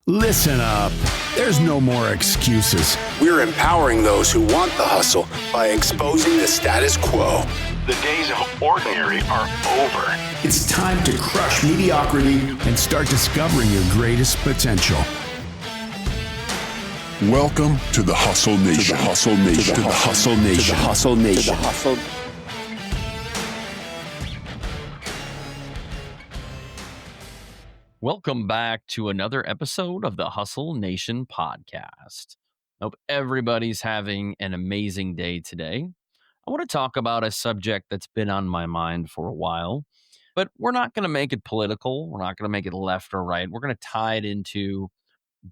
Listen up. There's no more excuses. We're empowering those who want the hustle by exposing the status quo. The days of ordinary are over. It's time to crush mediocrity and start discovering your greatest potential. Welcome to the Hustle Nation. To the Hustle Nation. To the Hustle Nation. To the Hustle Nation. To the Hustle. Welcome back to another episode of the Hustle Nation podcast. Hope everybody's having an amazing day today. I want to talk about a subject that's been on my mind for a while, but we're not going to make it political. We're not going to make it left or right. We're going to tie it into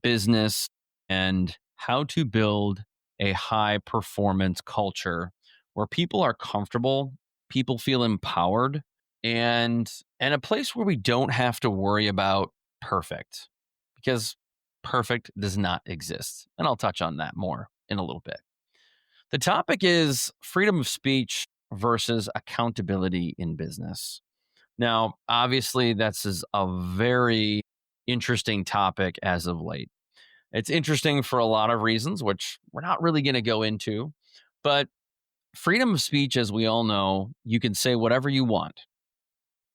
business and how to build a high performance culture where people are comfortable, people feel empowered, and a place where we don't have to worry about perfect, because perfect does not exist. And I'll touch on that more in a little bit. The topic is freedom of speech versus accountability in business. Now, obviously, this is a very interesting topic as of late. It's interesting for a lot of reasons, which we're not really going to go into, but freedom of speech, as we all know, you can say whatever you want.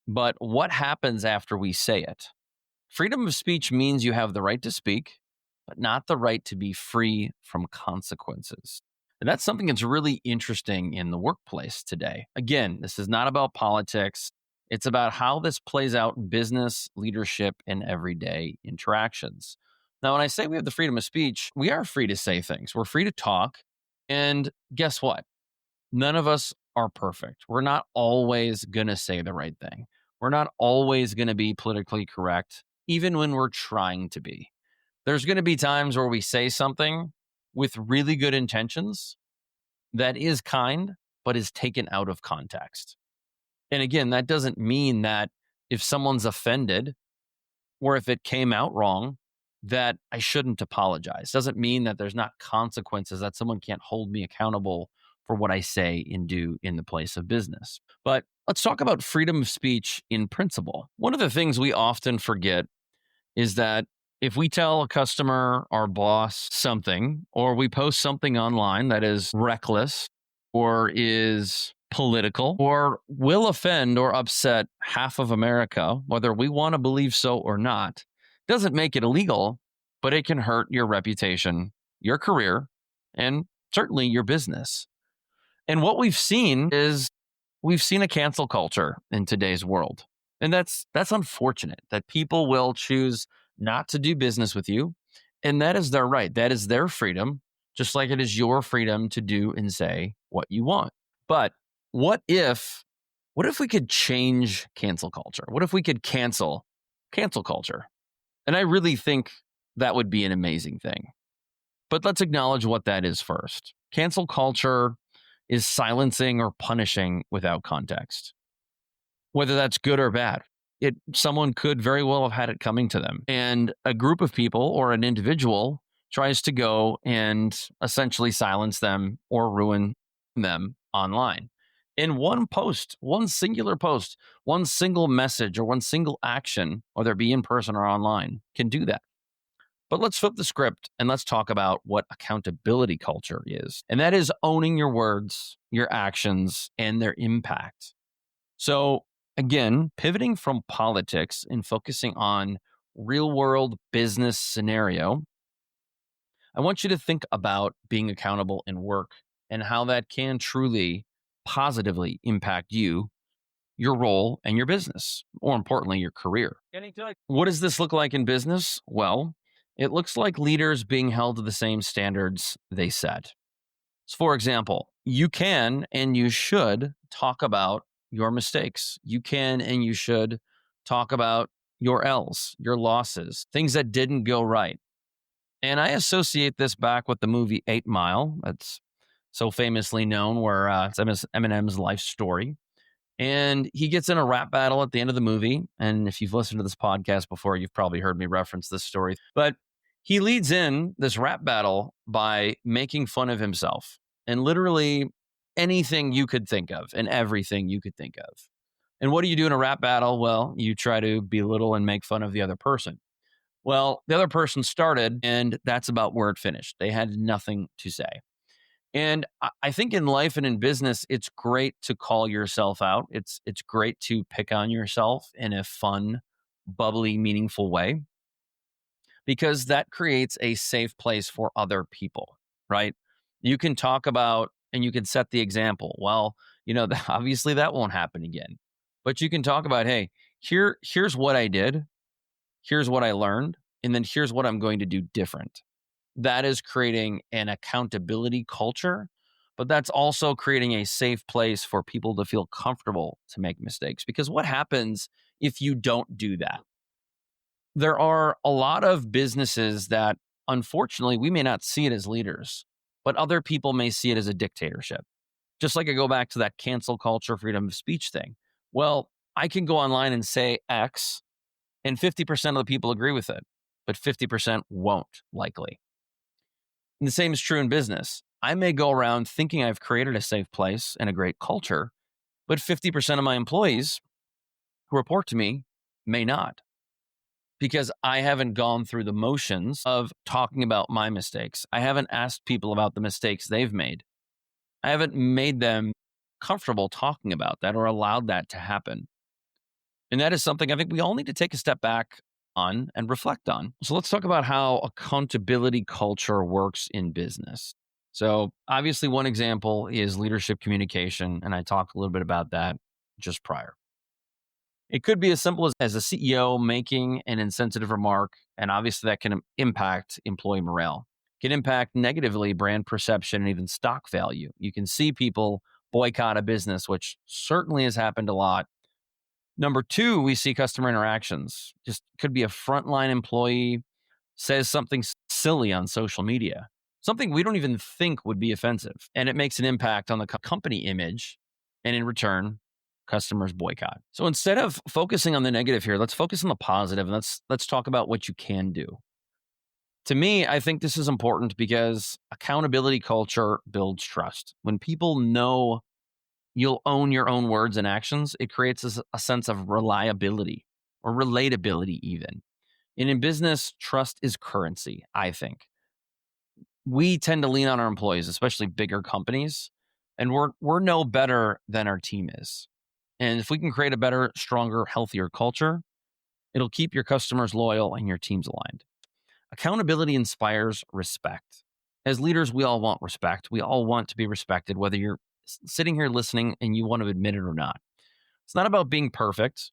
But what happens after we say it? Freedom of speech means you have the right to speak, but not the right to be free from consequences. And that's something that's really interesting in the workplace today. Again, this is not about politics. It's about how this plays out in business, leadership, and everyday interactions. Now, when I say we have the freedom of speech, we are free to say things. We're free to talk. And guess what? None of us are perfect. We're not always going to say the right thing. We're not always going to be politically correct, even when we're trying to be. There's going to be times where we say something with really good intentions that is kind, but is taken out of context. And again, that doesn't mean that if someone's offended or if it came out wrong, that I shouldn't apologize. Doesn't mean that there's not consequences, that someone can't hold me accountable for what I say and do in the place of business. But let's talk about freedom of speech in principle. One of the things we often forget is that if we tell a customer, our boss, something, or we post something online that is reckless or is political or will offend or upset half of America, whether we want to believe so or not, doesn't make it illegal, but it can hurt your reputation, your career, and certainly your business. And what we've seen is we've seen a cancel culture in today's world. And that's unfortunate that people will choose not to do business with you. And that is their right. That is their freedom, just like it is your freedom to do and say what you want. But what if we could change cancel culture? What if we could cancel culture? And I really think that would be an amazing thing. But let's acknowledge what that is first. Cancel culture is silencing or punishing without context. Whether that's good or bad, someone could very well have had it coming to them. And a group of people or an individual tries to go and essentially silence them or ruin them online. In one post, one singular post, one single message or one single action, whether it be in person or online, can do that. But let's flip the script and let's talk about what accountability culture is. And that is owning your words, your actions, and their impact. So again, pivoting from politics and focusing on real world business scenario, I want you to think about being accountable in work and how that can truly positively impact you, your role, and your business, or importantly, your career. What does this look like in business? Well, it looks like leaders being held to the same standards they set. So for example, you can and you should talk about your mistakes. You can and you should talk about your L's, your losses, things that didn't go right. And I associate this back with the movie 8 Mile. That's so famously known, where it's Eminem's life story. And he gets in a rap battle at the end of the movie. And if you've listened to this podcast before, you've probably heard me reference this story. But he leads in this rap battle by making fun of himself and literally anything you could think of and everything you could think of. And what do you do in a rap battle? Well, you try to belittle and make fun of the other person. Well, the other person started, and that's about where it finished. They had nothing to say. And I think in life and in business, it's great to call yourself out. It's great to pick on yourself in a fun, bubbly, meaningful way, because that creates a safe place for other people, right? You can talk about and you can set the example. Well, obviously that won't happen again. But you can talk about, hey, here's what I did, here's what I learned, and then here's what I'm going to do different. That is creating an accountability culture, but that's also creating a safe place for people to feel comfortable to make mistakes. Because what happens if you don't do that? There are a lot of businesses that, unfortunately, we may not see it as leaders, but other people may see it as a dictatorship. Just like I go back to that cancel culture, freedom of speech thing. Well, I can go online and say X, and 50% of the people agree with it, but 50% won't, likely. And the same is true in business. I may go around thinking I've created a safe place and a great culture, but 50% of my employees who report to me may not, because I haven't gone through the motions of talking about my mistakes. I haven't asked people about the mistakes they've made. I haven't made them comfortable talking about that or allowed that to happen. And that is something I think we all need to take a step back on and reflect on. So let's talk about how accountability culture works in business. So obviously one example is leadership communication, and I talked a little bit about that just prior. It could be as simple as a CEO making an insensitive remark, and obviously that can impact employee morale. It can impact negatively brand perception and even stock value. You can see people boycott a business, which certainly has happened a lot. Number two, we see customer interactions. Just could be a frontline employee says something silly on social media, something we don't even think would be offensive, and it makes an impact on the company image, and in return, customers boycott. So instead of focusing on the negative here, let's focus on the positive, and let's talk about what you can do. To me, I think this is important because accountability culture builds trust. When people know you'll own your own words and actions, it creates a sense of reliability or relatability even. And in business, trust is currency, I think. We tend to lean on our employees, especially bigger companies, and we're no better than our team is. And if we can create a better, stronger, healthier culture, it'll keep your customers loyal and your teams aligned. Accountability inspires respect. As leaders, we all want respect. We all want to be respected, whether you're sitting here listening and you want to admit it or not. It's not about being perfect.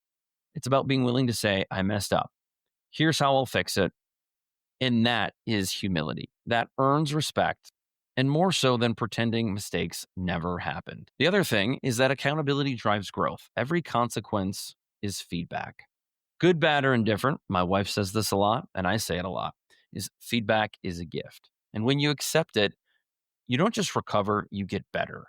It's about being willing to say, I messed up. Here's how I'll fix it. And that is humility. That earns respect, and more so than pretending mistakes never happened. The other thing is that accountability drives growth. Every consequence is feedback. Good, bad, or indifferent, my wife says this a lot, and I say it a lot, is feedback is a gift. And when you accept it, you don't just recover, you get better.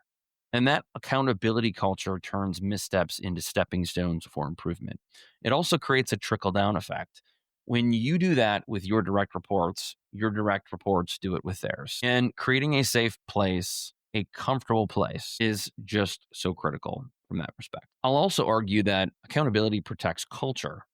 And that accountability culture turns missteps into stepping stones for improvement. It also creates a trickle-down effect. When you do that with your direct reports do it with theirs. And creating a safe place, a comfortable place, is just so critical from that respect. I'll also argue that accountability protects culture.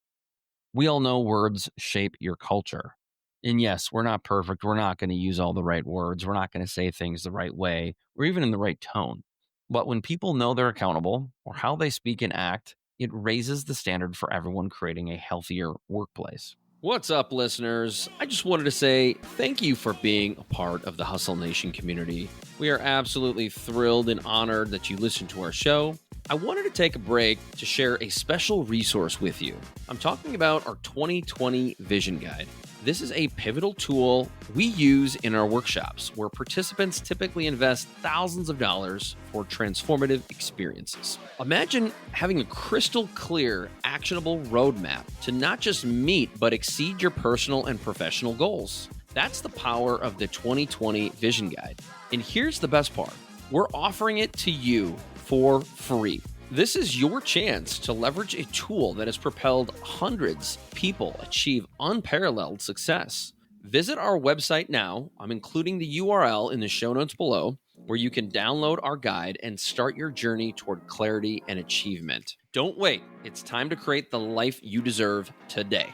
We all know words shape your culture. And yes, we're not perfect. We're not going to use all the right words. We're not going to say things the right way or even in the right tone. But when people know they're accountable or how they speak and act, it raises the standard for everyone, creating a healthier workplace. What's up, listeners? I just wanted to say thank you for being a part of the Hustle Nation community. We are absolutely thrilled and honored that you listen to our show. I wanted to take a break to share a special resource with you. I'm talking about our 2020 Vision Guide. This is a pivotal tool we use in our workshops where participants typically invest thousands of dollars for transformative experiences. Imagine having a crystal clear, actionable roadmap to not just meet, but exceed your personal and professional goals. That's the power of the 2020 Vision Guide. And here's the best part. We're offering it to you for free. This is your chance to leverage a tool that has propelled hundreds of people achieve unparalleled success. Visit our website now. I'm including the URL in the show notes below, where you can download our guide and start your journey toward clarity and achievement. Don't wait. It's time to create the life you deserve today.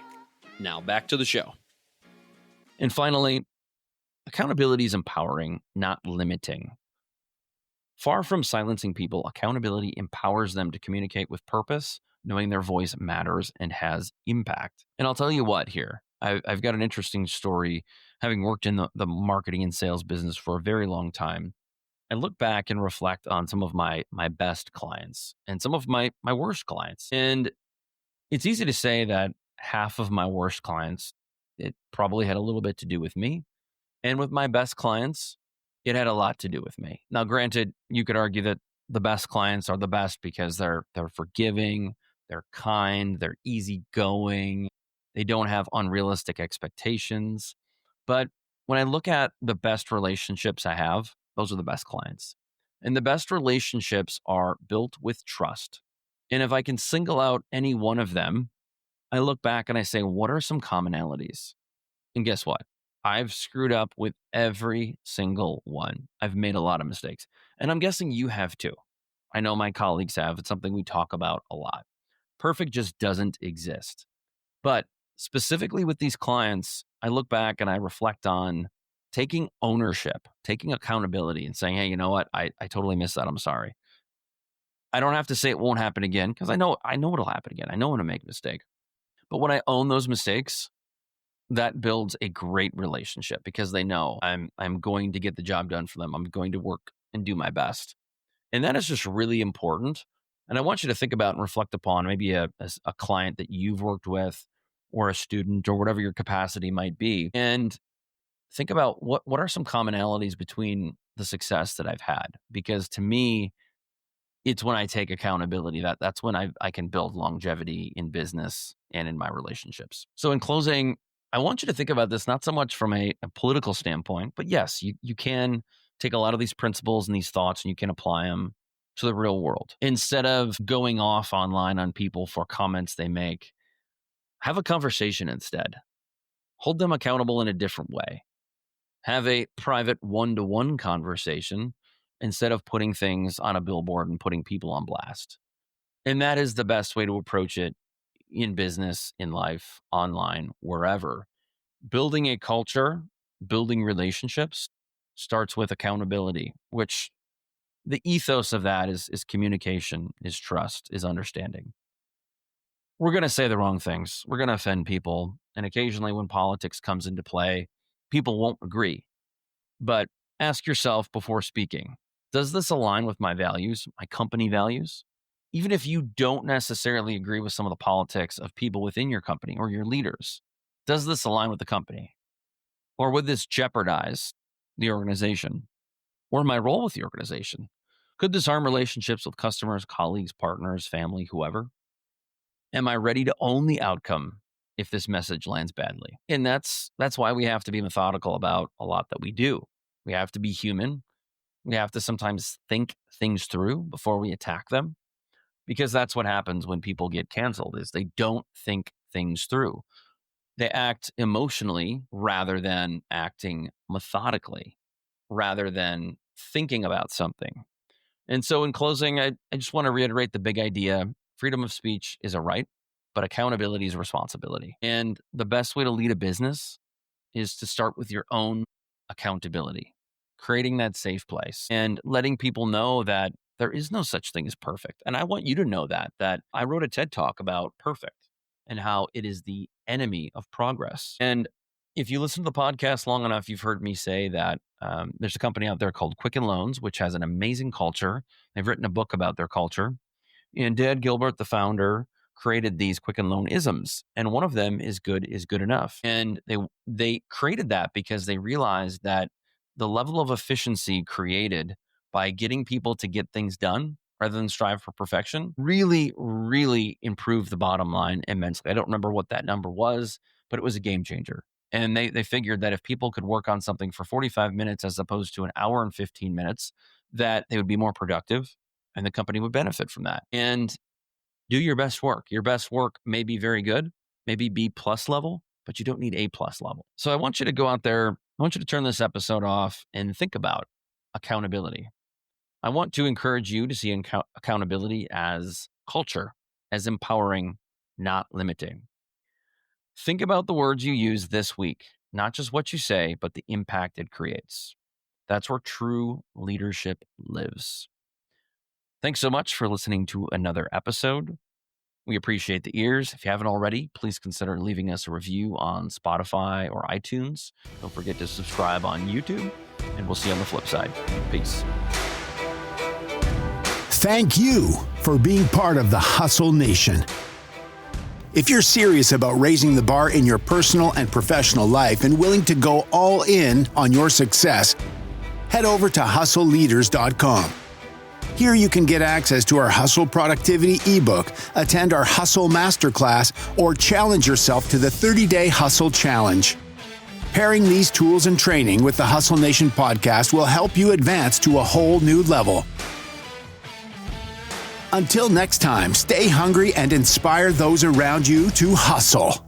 Now back to the show. And finally, accountability is empowering, not limiting. Far from silencing people, accountability empowers them to communicate with purpose, knowing their voice matters and has impact. And I'll tell you what here, I've got an interesting story. Having worked in the marketing and sales business for a very long time, I look back and reflect on some of my best clients and some of my worst clients. And it's easy to say that half of my worst clients, it probably had a little bit to do with me. And with my best clients, it had a lot to do with me. Now, granted, you could argue that the best clients are the best because they're forgiving, they're kind, they're easygoing, they don't have unrealistic expectations. But when I look at the best relationships I have, those are the best clients. And the best relationships are built with trust. And if I can single out any one of them, I look back and I say, what are some commonalities? And guess what? I've screwed up with every single one. I've made a lot of mistakes. And I'm guessing you have too. I know my colleagues have. It's something we talk about a lot. Perfect just doesn't exist. But specifically with these clients, I look back and I reflect on taking ownership, taking accountability and saying, hey, you know what? I totally missed that. I'm sorry. I don't have to say it won't happen again because I know it'll happen again. I know when to make a mistake. But when I own those mistakes, that builds a great relationship because they know I'm going to get the job done for them. I'm going to work and do my best. And that is just really important. And I want you to think about and reflect upon maybe a client that you've worked with or a student or whatever your capacity might be. And think about what are some commonalities between the success that I've had? Because to me, it's when I take accountability that's when I can build longevity in business and in my relationships. So in closing, I want you to think about this not so much from a political standpoint, but yes, you can take a lot of these principles and these thoughts and you can apply them to the real world. Instead of going off online on people for comments they make, have a conversation instead. Hold them accountable in a different way. Have a private one-to-one conversation instead of putting things on a billboard and putting people on blast. And that is the best way to approach it in business, in life, online, wherever. Building a culture, building relationships starts with accountability, which the ethos of that is communication, is trust, is understanding. We're going to say the wrong things. We're going to offend people. And occasionally when politics comes into play, people won't agree. But ask yourself before speaking, does this align with my values, my company values? Even if you don't necessarily agree with some of the politics of people within your company or your leaders, does this align with the company? Or would this jeopardize the organization or my role with the organization? Could this harm relationships with customers, colleagues, partners, family, whoever? Am I ready to own the outcome if this message lands badly? And that's why we have to be methodical about a lot that we do. We have to be human. We have to sometimes think things through before we attack them, because that's what happens when people get canceled is they don't think things through. They act emotionally rather than acting methodically, rather than thinking about something. And so in closing, I just want to reiterate the big idea. Freedom of speech is a right, but accountability is a responsibility. And the best way to lead a business is to start with your own accountability, creating that safe place and letting people know that there is no such thing as perfect. And I want you to know that I wrote a TED Talk about perfect and how it is the enemy of progress. And if you listen to the podcast long enough, you've heard me say that there's a company out there called Quicken Loans, which has an amazing culture. They've written a book about their culture. And Dad Gilbert, the founder, created these Quicken Loan isms. And one of them is good enough. And they created that because they realized that the level of efficiency created by getting people to get things done rather than strive for perfection really, really improved the bottom line immensely. I don't remember what that number was, but it was a game changer. And they figured that if people could work on something for 45 minutes as opposed to an hour and 15 minutes, that they would be more productive and the company would benefit from that. And do your best work. Your best work may be very good, maybe B+ level, but you don't need A+ level. So I want you to go out there. I want you to turn this episode off and think about accountability. I want to encourage you to see accountability as culture, as empowering, not limiting. Think about the words you use this week. not just what you say, but the impact it creates. That's where true leadership lives. Thanks so much for listening to another episode. We appreciate the ears. If you haven't already, please consider leaving us a review on Spotify or iTunes. Don't forget to subscribe on YouTube, and we'll see you on the flip side. Peace. Thank you for being part of the Hustle Nation. If you're serious about raising the bar in your personal and professional life and willing to go all in on your success, head over to hustleleaders.com. Here you can get access to our Hustle Productivity ebook, attend our Hustle Masterclass, or challenge yourself to the 30-day Hustle Challenge. Pairing these tools and training with the Hustle Nation podcast will help you advance to a whole new level. Until next time, stay hungry and inspire those around you to hustle.